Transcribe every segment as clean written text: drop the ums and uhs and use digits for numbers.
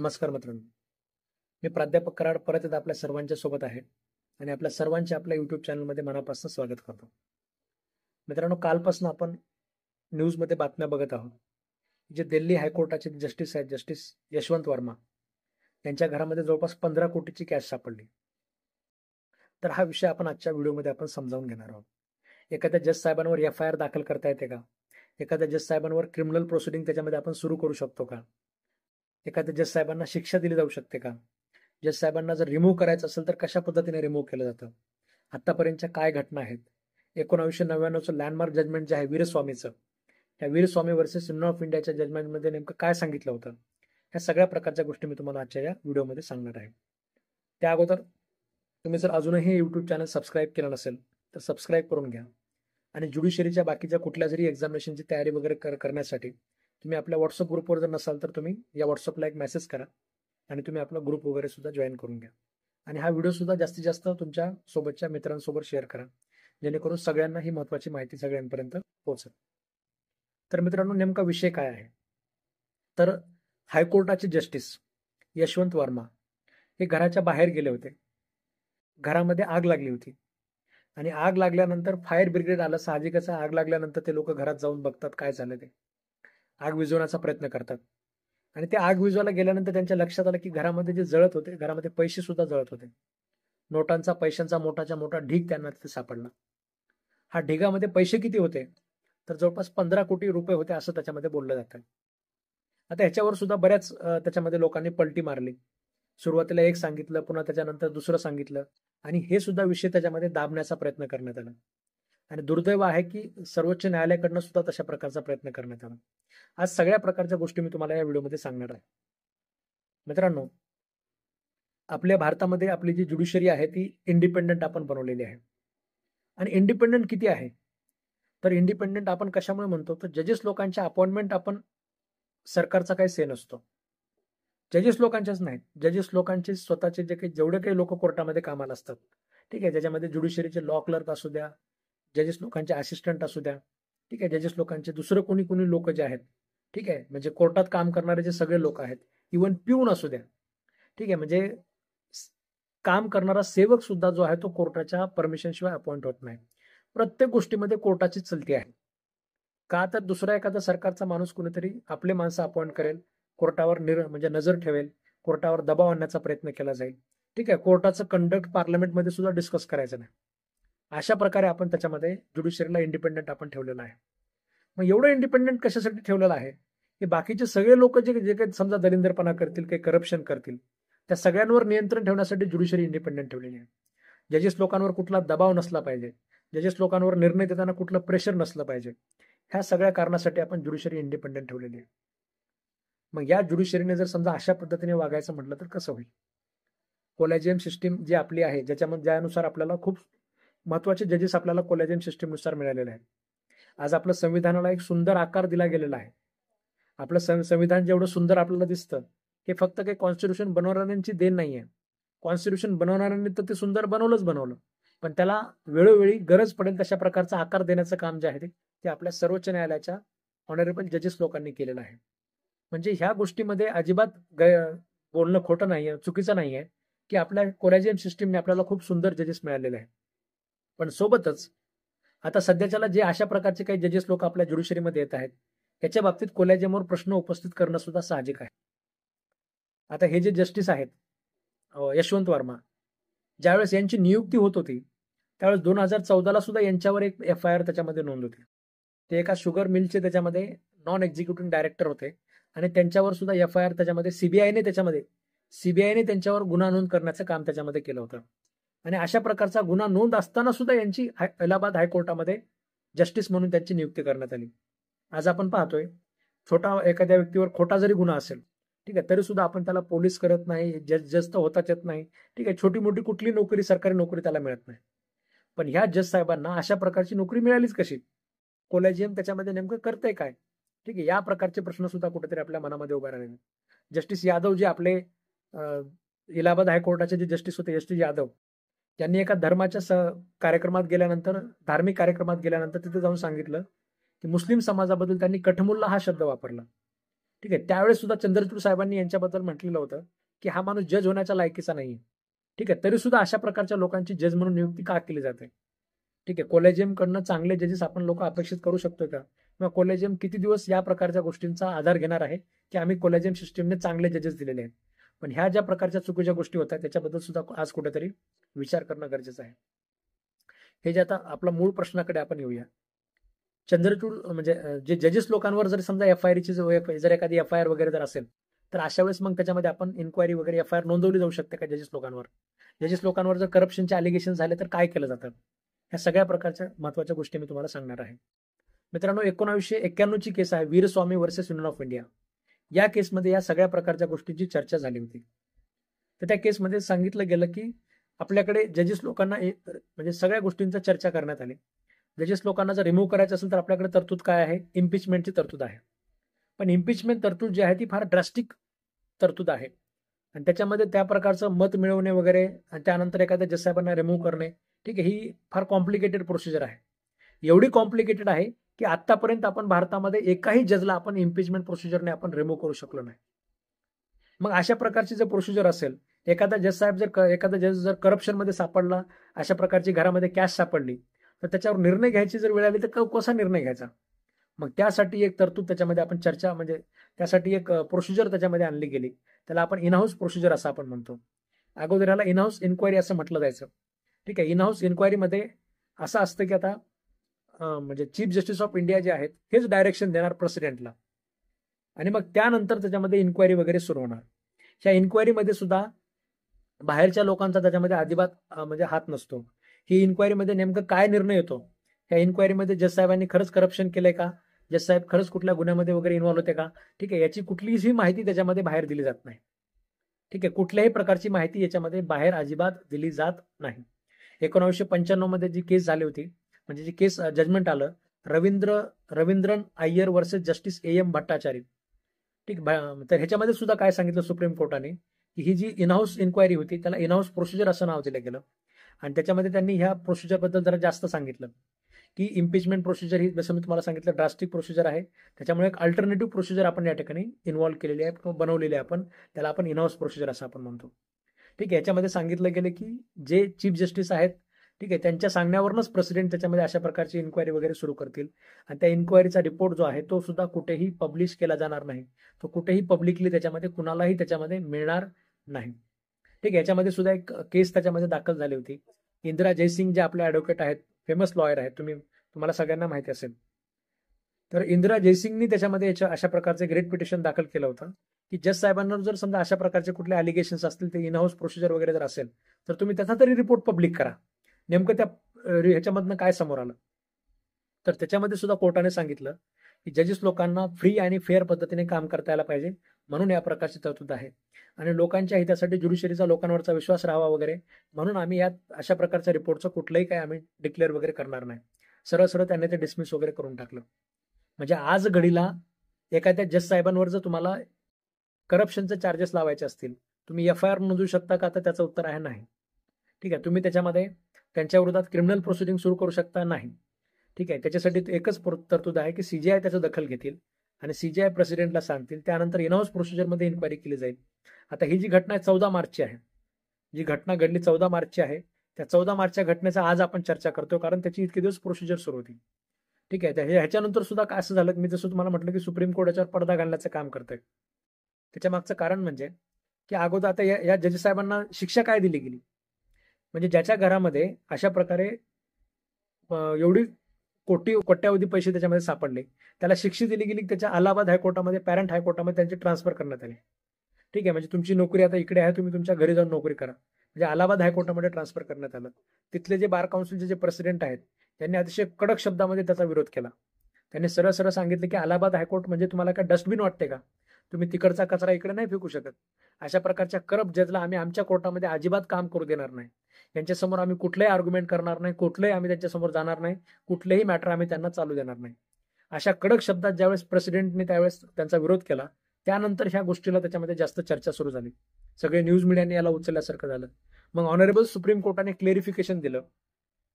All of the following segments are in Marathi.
नमस्कार मित्रांनो. मी प्राध्यापक कराड परत एकदा आपल्या सर्वांच्या सोबत आहे आणि आपल्या सर्वांचे आपल्या युट्यूब चॅनलमध्ये मनापासून स्वागत करतो. मित्रांनो, कालपासून आपण न्यूजमध्ये बातम्या बघत आहोत. जे दिल्ली हायकोर्टाचे जस्टिस आहेत, जस्टिस यशवंत वर्मा, यांच्या घरामध्ये जवळपास 15 कोटीची कॅश सापडली. तर हा विषय आपण आजच्या व्हिडिओमध्ये आपण समजावून घेणार आहोत. एखाद्या जज साहेबांवर FIR दाखल करता येते का? एखाद्या जज साहेबांवर क्रिमिनल प्रोसिडिंग त्याच्यामध्ये आपण सुरू करू शकतो का? एखाद्या जज साहेबांना शिक्षा दिली जाऊ शकते का? जज साहेबांना जर रिमूव्ह करायचं असेल तर कशा पद्धतीने रिमूव्ह केलं जातं? आतापर्यंतच्या काय घटना आहेत? 1999चं लँडमार्क जजमेंट जे आहे वीरस्वामीचं, त्या वीरस्वामी वर्सेस युनियन ऑफ इंडियाच्या जजमेंटमध्ये नेमकं काय सांगितलं होतं, ह्या सगळ्या प्रकारच्या गोष्टी मी तुम्हाला आजच्या या व्हिडिओमध्ये सांगणार आहे. त्या अगोदर तुम्ही जर अजूनही युट्यूब चॅनल सबस्क्राईब केलं नसेल तर सबस्क्राईब करून घ्या. आणि ज्युडिशरीच्या बाकीच्या कुठल्या जरी एक्झामिनेशनची तयारी वगैरे करण्यासाठी तुम्ही आपल्या व्हॉट्सअप ग्रुपवर जर नसाल तर तुम्ही या व्हॉट्सअपला एक मेसेज करा आणि तुम्ही आपला ग्रुप वगैरे सुद्धा जॉईन करून घ्या. आणि हा व्हिडिओ सुद्धा जास्तीत जास्त तुमच्या सोबतच्या मित्रांसोबत शेअर करा, जेणेकरून सगळ्यांना ही महत्त्वाची माहिती सगळ्यांपर्यंत पोहोचेल. तर मित्रांनो, नेमका विषय काय आहे? तर हायकोर्टाचे जस्टिस यशवंत वर्मा हे घराच्या बाहेर गेले होते. घरामध्ये आग लागली होती आणि आग लागल्यानंतर फायर ब्रिगेड आलं. साहजिकच आग लागल्यानंतर ते लोक घरात जाऊन बघतात काय झालं ते, आग विझवण्याचा प्रयत्न करतात. आणि ते आग विझवायला गेल्यानंतर त्यांच्या लक्षात आलं की घरामध्ये जे जळत होते, घरामध्ये पैसे सुद्धा जळत होते. नोटांचा, पैशांचा मोठाच्या मोठा ढीग त्यांना तिथे सापडला. हा ढिगामध्ये पैसे किती होते? तर जवळपास 15 कोटी रुपये होते असं त्याच्यामध्ये बोललं जातं. आता ह्याच्यावर सुद्धा बऱ्याच त्याच्यामध्ये लोकांनी पलटी मारली. सुरुवातीला एक सांगितलं, पुन्हा त्याच्यानंतर दुसरं सांगितलं आणि हे सुद्धा विषय त्याच्यामध्ये दाबण्याचा प्रयत्न करण्यात आला. आणि दुर्दैव आहे की सर्वोच्च न्यायालयाकडनं सुद्धा तशा प्रकारचा प्रयत्न करण्यात आला. आज सगळ्या प्रकारच्या गोष्टी मी तुम्हाला या व्हिडिओमध्ये सांगणार आहे. मित्रांनो, आपल्या भारतामध्ये आपली जी ज्युडिशरी आहे ती इंडिपेंडंट आपण बनवलेली आहे. आणि इंडिपेंडंट किती आहे? तर इंडिपेंडंट आपण कशामुळे म्हणतो? तर जजेस लोकांच्या अपॉइंटमेंट आपण सरकारचा काही से नसतो. जजेस लोकांच्याच नाहीत, जजेस लोकांचे स्वतःचे जेवढे काही लोक कोर्टामध्ये कामाला असतात, ठीक आहे, ज्याच्यामध्ये ज्युडिशरीचे लॉ क्लर्क असू द्या, जजेस लोकांचे असिस्टंट असू द्या, ठीक आहे, जजेस लोकांचे दुसरं कोणी लोक जे आहेत, ठीक आहे, म्हणजे कोर्टात काम करणारे जे सगळे लोक आहेत, इव्हन पिऊन असू द्या, ठीक आहे, म्हणजे काम करणारा सेवक सुद्धा जो आहे तो कोर्टाच्या परमिशन शिवाय अपॉइंट होत नाही. प्रत्येक गोष्टीमध्ये कोर्टाची चलती आहे. का? तर दुसरा एखादा सरकारचा माणूस कुणीतरी आपले माणसं अपॉइंट करेल, कोर्टावर म्हणजे नजर ठेवेल, कोर्टावर दबाव आणण्याचा प्रयत्न केला जाईल, ठीक आहे, कोर्टाचं कंडक्ट पार्लमेंटमध्ये सुद्धा डिस्कस करायचं नाही. अशा प्रकारे आपण त्याच्यामध्ये ज्युडिशरीला इंडिपेंडंट आपण ठेवलेलं आहे. मग एवढं इंडिपेंडंट कशासाठी ठेवलेलं आहे की बाकीचे सगळे लोक जे काही समजा दलिंदरपणा करतील, काही करप्शन करतील, त्या सगळ्यांवर नियंत्रण ठेवण्यासाठी ज्युडिशरी इंडिपेंडंट ठेवलेली आहे. जजेस लोकांवर कुठला दबाव नसला पाहिजे, जजेस लोकांवर निर्णय देताना कुठलं प्रेशर नसलं पाहिजे. ह्या सगळ्या कारणासाठी आपण ज्युडिशरी इंडिपेंडंट ठेवलेली आहे. मग या ज्युडिशरीने जर समजा अशा पद्धतीने वागायचं म्हटलं तर कसं होईल? कोलॅजियम सिस्टीम जी आपली आहे, ज्यानुसार आपल्याला खूप महत्वाचे जजेस आपल्याला कोलॅजियम सिस्टीमनुसार मिळालेले आहेत. आज आपलं संविधानाला एक सुंदर आकार दिला गेलेला आहे. आपलं संविधान जेवढं सुंदर आपल्याला दिसतं हे फक्त काही कॉन्स्टिट्यूशन बनवणाऱ्यांची देण नाहीये. कॉन्स्टिट्यूशन बनवणाऱ्यांनी तर ते सुंदर बनवलं, पण त्याला वेळोवेळी गरज पडेल तशा प्रकारचा आकार देण्याचं काम जे आहे ते आपल्या सर्वोच्च न्यायालयाच्या ऑनरेबल जजेस लोकांनी केलेलं आहे. म्हणजे ह्या गोष्टीमध्ये अजिबात बोलणं खोटं नाहीये, चुकीचं नाहीये की आपल्या कोलॅजियम सिस्टीमने आपल्याला खूप सुंदर जजेस मिळालेले आहेत. पण सोबतच आता सध्याच्याला जे अशा प्रकारचे काही जजेस लोक आपल्या ज्युडिशरीमध्ये येत आहेत, याच्या बाबतीत कोलॅजियमवर प्रश्न उपस्थित करणं सुद्धा साहजिक आहे. आता हे जे जस्टिस आहेत यशवंत वर्मा, ज्यावेळेस यांची नियुक्ती होत होती त्यावेळेस 2014ला सुद्धा यांच्यावर एक FIR त्याच्यामध्ये नोंद होती. ते एका शुगर मिलचे त्याच्यामध्ये नॉन एक्झिक्युटिव्ह डायरेक्टर होते आणि त्यांच्यावर सुद्धा FIR त्याच्यामध्ये सीबीआयने त्यांच्यावर गुन्हा नोंद करण्याचं काम त्याच्यामध्ये केलं होतं. आणि अशा प्रकारचा गुन्हा नोंद असताना सुद्धा यांची इलाहाबाद हायकोर्टामध्ये जस्टिस म्हणून त्यांची नियुक्ती करण्यात आली. आज आपण पाहतोय छोटा एखाद्या व्यक्तीवर खोटा जरी गुन्हा असेल, ठीक आहे, तरी सुद्धा आपण त्याला पोलीस करत नाही, जज तर होताच येत नाही, ठीक आहे, छोटी मोठी कुठली नोकरी, सरकारी नोकरी त्याला मिळत नाही. पण ह्या जज साहेबांना अशा प्रकारची नोकरी मिळालीच कशी? कोलॅजियम त्याच्यामध्ये नेमकं करतंय काय? ठीक आहे, या प्रकारचे प्रश्न सुद्धा कुठेतरी आपल्या मनामध्ये उभे राहिले. जस्टिस यादव जे आपले इलाहाबाद हायकोर्टाचे जे जस्टिस होते, जस्टिस यादव, त्यांनी एका कार्यक्रमात गेल्यानंतर, धार्मिक कार्यक्रमात गेल्यानंतर तिथे जाऊन सांगितलं की मुस्लिम समाजाबद्दल त्यांनी कठमुल्ला हा शब्द वापरला. ठीक आहे, त्यावेळेस सुद्धा चंद्रचूड साहेबांनी यांच्याबद्दल म्हटलेलं होतं की हा माणूस जज होण्याच्या लायकीचा नाही. ठीक आहे, तरी सुद्धा अशा प्रकारच्या लोकांची जज म्हणून नियुक्ती का केली जाते? ठीक आहे, कोलेजियम कडनं चांगले जजेस आपण लोक अपेक्षित करू शकतो का? किंवा कोलेजियम किती दिवस या प्रकारच्या गोष्टींचा आधार घेणार आहे की आम्ही कोलेजियम सिस्टीमने चांगले जजेस दिलेले आहेत? पण ह्या ज्या प्रकारच्या चुकीच्या गोष्टी होतात त्याच्याबद्दल सुद्धा आज कुठेतरी विचार करणं गरजेचं आहे. हे जे आता आपला मूळ प्रश्नाकडे आपण येऊया. चंद्रचूड म्हणजे जे जजेस लोकांवर जर समजा एफआयआरची जर एखादी एफआयआर वगैरे जर असेल तर अशा वेळेस मग त्याच्यामध्ये आपण इन्क्वायरी वगैरे एफआयआर नोंदवली जाऊ शकते का जजेस लोकांवर? जजेस लोकांवर जर करप्शनचे अलिगेशन झाले तर काय केलं जातं? ह्या सगळ्या प्रकारच्या महत्वाच्या गोष्टी मी तुम्हाला सांगणार आहे. मित्रांनो, 1991ची केस आहे Veeraswami versus union of India. या केसमध्ये या सगळ्या प्रकारच्या गोष्टींची चर्चा झाली होती. तर त्या केसमध्ये सांगितलं गेलं की आपल्याकडे जजेस लोकांना म्हणजे सगळ्या गोष्टींचा चर्चा करण्यात आली. जजेस लोकांना जर रिमूव्ह करायचं असेल तर आपल्याकडे तरतूद काय आहे? इम्पिचमेंटची तरतूद आहे. पण इम्पिचमेंट तरतूद जी आहे ती फार ड्रास्टिक तरतूद आहे आणि त्याच्यामध्ये त्या प्रकारचं मत मिळवणे वगैरे आणि त्यानंतर एखाद्या जज साहेबांना रिमूव्ह करणे, ठीक आहे, ही फार कॉम्प्लिकेटेड प्रोसिजर आहे. एवढी कॉम्प्लिकेटेड आहे की आतापर्यंत आपण भारतामध्ये एकाही जजला आपण इम्पिचमेंट प्रोसिजरने आपण रिमूव्ह करू शकलो नाही. मग अशा प्रकारची जर प्रोसिजर असेल, एखादा जज जर करप्शनमध्ये सापडला, अशा प्रकारची घरामध्ये कॅश सापडली तर त्याच्यावर निर्णय घ्यायची जर वेळ आली तर कसा निर्णय घ्यायचा? मग त्यासाठी एक तरतूद त्याच्यामध्ये आपण चर्चा म्हणजे त्यासाठी एक प्रोसिजर त्याच्यामध्ये आणली गेली. त्याला आपण इनहाऊस प्रोसिजर असं आपण म्हणतो. अगोदर याला इनहाऊस इन्क्वायरी असं म्हटलं जायचं. ठीक आहे, इनहाऊस इन्क्वायरीमध्ये असं असतं की आता म्हणजे चीफ जस्टिस ऑफ इंडिया जे आहेत हेच डायरेक्शन देणार प्रेसिडेंटला आणि मग त्यानंतर त्याच्यामध्ये इन्क्वायरी वगैरे सुरू होणार. ह्या इन्क्वायरीमध्ये सुद्धा बाहेरच्या लोकांचा त्याच्यामध्ये अजिबात म्हणजे हात नसतो. ही इन्क्वायरीमध्ये नेमकं काय निर्णय येतो? ह्या इन्क्वायरीमध्ये जज साहेबांनी खरंच करप्शन केलंय का? जज साहेब खरंच कुठल्या गुन्ह्यामध्ये वगैरे इन्व्हॉल्व होते का? ठीक आहे, याची कुठलीही माहिती त्याच्यामध्ये बाहेर दिली जात नाही. ठीक आहे, कुठल्याही प्रकारची माहिती याच्यामध्ये बाहेर अजिबात दिली जात नाही. 1995 मध्ये जी केस झाली होती, म्हणजे जी केस जजमेंट आलं, Ravindran Iyer versus justice AM Bhattacharya. ठीक, तर ह्याच्यामध्ये सुद्धा काय सांगितलं सुप्रीम कोर्टाने की ही जी इनहाऊस इन्क्वायरी होती त्याला इनहाऊस प्रोसिजर असं नाव दिलं गेलं आणि त्याच्यामध्ये त्यांनी ह्या प्रोसिजरबद्दल जरा जास्त सांगितलं की इम्पिचमेंट प्रोसिजर ही जसं मी तुम्हाला सांगितलं ड्रास्टिक प्रोसिजर आहे. त्याच्यामुळे एक अल्टरनेटिव्ह प्रोसिजर आपण या ठिकाणी इन्व्हॉल्व्ह केलेली आहे किंवा बनवलेली आहे आपण, त्याला आपण इनहाऊस प्रोसिजर असं आपण म्हणतो. ठीक आहे, याच्यामध्ये सांगितलं गेलं की जे चीफ जस्टिस आहेत, ठीक आहे, त्यांच्या सांगण्यावरूनच प्रेसिडेंट त्याच्यामध्ये अशा प्रकारची इन्क्वायरी वगैरे सुरू करतील आणि त्या इन्क्वायरीचा रिपोर्ट जो आहे तो सुद्धा कुठेही पब्लिश केला जाणार नाही. तो कुठेही पब्लिकली त्याच्यामध्ये कुणालाही त्याच्यामध्ये मिळणार नाही. ठीक आहे, याच्यामध्ये सुद्धा एक केस त्याच्यामध्ये दाखल झाली होती. इंदिरा जयसिंग जे आपले ऍडव्होकेट आहेत, फेमस लॉयर आहेत, तुम्हाला सगळ्यांना माहिती असेल. तर इंदिरा जयसिंगनी त्याच्यामध्ये अशा प्रकारचे ग्रेट पिटिशन दाखल केलं होतं की जज साहेबांना जर समजा अशा प्रकारचे कुठले अलिगेशन्स असतील, ते इनहाऊस प्रोसिजर वगैरे जर असेल तर तुम्ही त्याचा तरी रिपोर्ट पब्लिक करा. नेमकं त्या ह्याच्यामधनं काय समोर आलं? तर त्याच्यामध्ये सुद्धा कोर्टाने सांगितलं की जजेस लोकांना फ्री आणि फेअर पद्धतीने काम करता यायला पाहिजे, म्हणून या प्रकारची तरतूद आहे आणि लोकांच्या हितासाठी ज्युडिशरीचा लोकांवरचा विश्वास राहावा वगैरे, म्हणून आम्ही यात अशा प्रकारच्या रिपोर्टचं कुठलंही काय आम्ही डिक्लेअर वगैरे करणार नाही. सरळ सरळ त्यांनी ते डिसमिस वगैरे करून टाकलं. म्हणजे आज घडीला एखाद्या जज साहेबांवर जर तुम्हाला करप्शनचे चार्जेस लावायचे असतील, तुम्ही एफआयआर नोंदवू शकता का? तर त्याचं उत्तर आहे नाही. ठीक आहे, तुम्ही त्याच्यामध्ये त्यांच्या विरोधात क्रिमिनल प्रोसिडिंग सुरू करू शकता नाही. ठीक आहे, त्याच्यासाठी एकच तरतूद आहे की सीजीआय त्याचं दखल घेतील आणि सीजीआय प्रेसिडेंटला सांगतील, त्यानंतर इनहाऊस प्रोसिजरमध्ये इन्क्वायरी केली जाईल. आता ही जी घटना आहे 14 मार्चची आहे. जी घटना घडली 14 मार्चची आहे, त्या 14 मार्चच्या घटनेचा आज आपण चर्चा करतो कारण त्याची इतके दिवस प्रोसिजर सुरू होती. ठीक आहे, ह्याच्यानंतर सुद्धा काय असं झालं, मी जसं तुम्हाला म्हटलं की सुप्रीम कोर्ट याच्यावर पडदा घालण्याचं काम करतंय. त्याच्या मागचं कारण म्हणजे की अगोदर आता या जज साहेबांना शिक्षा काय दिली गेली? म्हणजे ज्याच्या घरामध्ये अशा प्रकारे एवढी कोट्यावधी पैसे त्याच्यामध्ये सापडले, त्याला शिक्षा दिली गेली. त्याच्या अलाहाबाद हायकोर्टामध्ये, पॅरेंट हायकोर्टामध्ये त्यांची ट्रान्सफर करण्यात आली. ठीक आहे, म्हणजे तुमची नोकरी आता इकडे आहे, तुम्ही तुमच्या घरी जाऊन नोकरी करा. म्हणजे अलाहाबाद हायकोर्टामध्ये ट्रान्सफर करण्यात आलं. तिथले जे बार काउन्सिलचे जे प्रेसिडेंट आहेत त्यांनी अतिशय कडक शब्दामध्ये त्याचा विरोध केला. त्यांनी सरळ सरळ सांगितलं की अलाहाबाद हायकोर्ट म्हणजे तुम्हाला काय डस्टबिन वाटते का? तुम्ही तिकडचा कचरा इकडे नाही फेकू शकत. अशा प्रकारच्या करप्ट जजला आम्ही आमच्या कोर्टामध्ये अजिबात काम करू देणार नाही. यांच्यासमोर आम्ही कुठलंही आर्ग्युमेंट करणार नाही, कुठलंही आम्ही त्यांच्यासमोर जाणार नाही, कुठलेही मॅटर आम्ही त्यांना चालू देणार नाही. अशा कडक शब्दात ज्यावेळेस प्रेसिडेंटने त्यावेळेस त्यांचा विरोध केला, त्यानंतर ह्या गोष्टीला त्याच्यामध्ये जास्त चर्चा सुरू झाली. सगळे न्यूज मीडियाने याला उचलल्यासारखं झालं. मग ऑनरेबल सुप्रीम कोर्टाने क्लेरिफिकेशन दिलं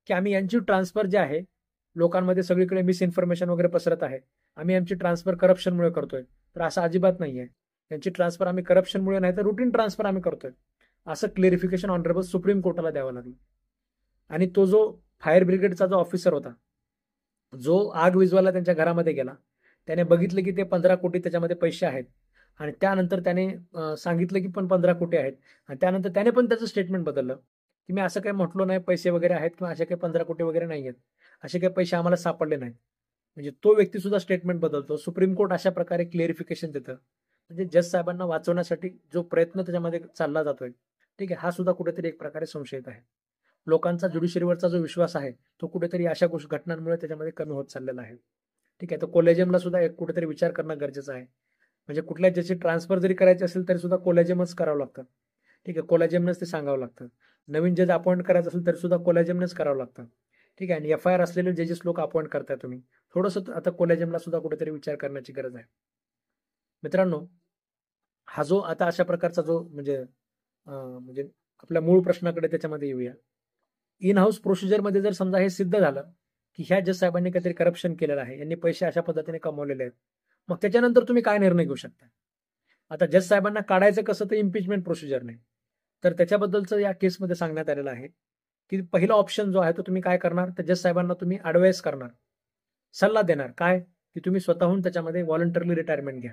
की आम्ही यांची ट्रान्सफर जे आहे, लोकांमध्ये सगळीकडे मिसइन्फॉर्मेशन वगैरे पसरत आहे, आम्ही आमची ट्रान्सफर करप्शनमुळे करतोय. तर असं अजिबात नाही आहे. त्यांची ट्रान्सफर आम्ही करप्शनमुळे नाही तर रुटीन ट्रान्सफर आम्ही करतोय, असं क्लेरिफिकेशन ऑनरेबल सुप्रीम कोर्टाला द्यावं लागलं. आणि तो जो फायर ब्रिगेडचा जो ऑफिसर होता, जो आग विझवायला त्यांच्या घरामध्ये गेला, त्याने बघितलं की ते 15 कोटी त्याच्यामध्ये पैसे आहेत. आणि त्यानंतर त्याने सांगितलं की पण 15 कोटी आहेत. आणि त्यानंतर त्याने पण त्याचं स्टेटमेंट बदललं की मी असं काही म्हटलो नाही, पैसे वगैरे आहेत किंवा असे काही 15 कोटी वगैरे नाही आहेत, असे काही पैसे आम्हाला सापडले नाहीत. म्हणजे तो व्यक्ती सुद्धा स्टेटमेंट बदलतो. सुप्रीम कोर्ट अशा प्रकारे क्लिअरिफिकेशन देतं. म्हणजे जज साहेबांना वाचवण्यासाठी जो प्रयत्न त्याच्यामध्ये चालला जातोय, ठीक आहे, हा सुद्धा कुठेतरी एक प्रकारे संशयित आहे. लोकांचा ज्युडिशरीवरचा जो विश्वास आहे तो कुठेतरी अशा घटनांमुळे त्याच्यामध्ये कमी होत चाललेला आहे. ठीक आहे, तर कोलॅजियमला सुद्धा एक कुठेतरी विचार करणं गरजेचं आहे. म्हणजे कुठल्या ज्याची ट्रान्सफर जरी करायची असेल तरी सुद्धा कोलॅजियमच करावं लागतं. ठीक आहे, कोलॅजियमनंच ते सांगावं लागतं. नवीन जज अपॉइंट करायचं असेल तरी सुद्धा कोलॅजियमनंच करावं लागतं. ठीक आहे, आणि FIR असलेले जजेस लोक अपॉइंट करताय तुम्ही, थोडंसं आता कोलॅजियमला सुद्धा कुठेतरी विचार करण्याची गरज आहे. मित्रांनो, हा जो आता अशा प्रकारचा जो म्हणजे आपल्या मूळ प्रश्नाकडे त्याच्यामध्ये येऊया. इन हाऊस प्रोसिजरमध्ये जर समजा हे सिद्ध झालं की ह्या जज साहेबांनी काहीतरी करप्शन केलेलं आहे, यांनी पैसे अशा पद्धतीने कमवलेले आहेत, मग त्याच्यानंतर तुम्ही काय निर्णय घेऊ शकता? आता जज साहेबांना काढायचं कसं, तर इम्पिचमेंट प्रोसिजरने. तर त्याच्याबद्दलचं या केसमध्ये सांगण्यात आलेलं आहे की पहिला ऑप्शन जो आहे तो तुम्ही काय करणार, तर जज साहेबांना तुम्ही ऍडवाइस करणार, सल्ला देणार, काय की तुम्ही स्वतःहून त्याच्यामध्ये व्हॉलंटरली रिटायरमेंट घ्या.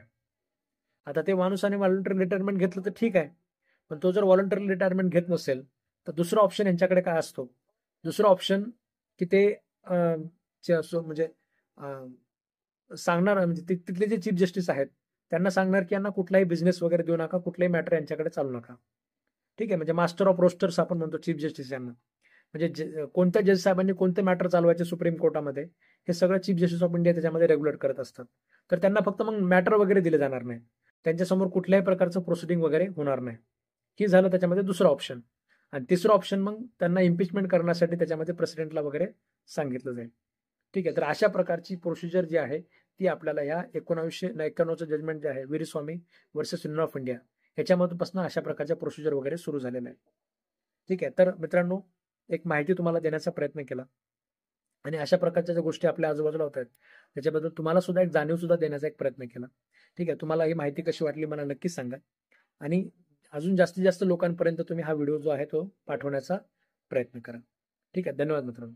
आता ते माणूसाने व्हॉलंटरी रिटायरमेंट घेतलं तर ठीक आहे, पण तो जर व्हॉलंटरी रिटायरमेंट घेत नसेल तर दुसरा ऑप्शन यांच्याकडे काय असतो? दुसरा ऑप्शन की ते म्हणजे सांगणार, म्हणजे तिथले जे चीफ जस्टिस आहेत त्यांना सांगणार की यांना कुठलाही बिझनेस वगैरे देऊ नका, कुठलाही मॅटर यांच्याकडे चालू नका. ठीक आहे, म्हणजे मास्टर ऑफ रोस्टर्स आपण म्हणतो चीफ जस्टिस यांना. म्हणजे कोणत्या जज साहेबांनी कोणते मॅटर चालवायचे सुप्रीम कोर्टामध्ये हे सगळं चीफ जस्टिस ऑफ इंडिया त्याच्यामध्ये रेग्युलेट करत असतात. तर त्यांना फक्त मग मॅटर वगैरे दिले जाणार नाही, त्यांच्यासमोर कुठल्याही प्रकारचं प्रोसिडिंग वगैरे होणार नाही. ही झालं त्याच्यामध्ये दुसरं ऑप्शन. आणि तिसरं ऑप्शन मग त्यांना इम्पिचमेंट करण्यासाठी त्याच्यामध्ये प्रेसिडेंटला वगैरे सांगितलं जाईल. ठीक आहे, तर अशा प्रकारची प्रोसिजर जी आहे ती आपल्याला या 1991चं जजमेंट जे आहे Veeraswami versus union of India ह्याच्यामधून अशा प्रकारच्या प्रोसिजर वगैरे सुरू झालेल्या आहेत. ठीक आहे, तर मित्रांनो, एक माहिती तुम्हाला देण्याचा प्रयत्न केला आणि अशा प्रकारच्या ज्या गोष्टी आपल्या आजूबाजूला होत आहेत त्याच्याबद्दल तुम्हाला सुद्धा एक जाणीव सुद्धा देण्याचा एक प्रयत्न केला. ठीक आहे, तुम्हाला ही माहिती कशी वाटली मला नक्कीच सांगा आणि अजून जास्तीत जास्त लोकांपर्यंत तुम्ही हा व्हिडिओ जो आहे तो पाठवण्याचा प्रयत्न करा. ठीक आहे, धन्यवाद मित्रांनो.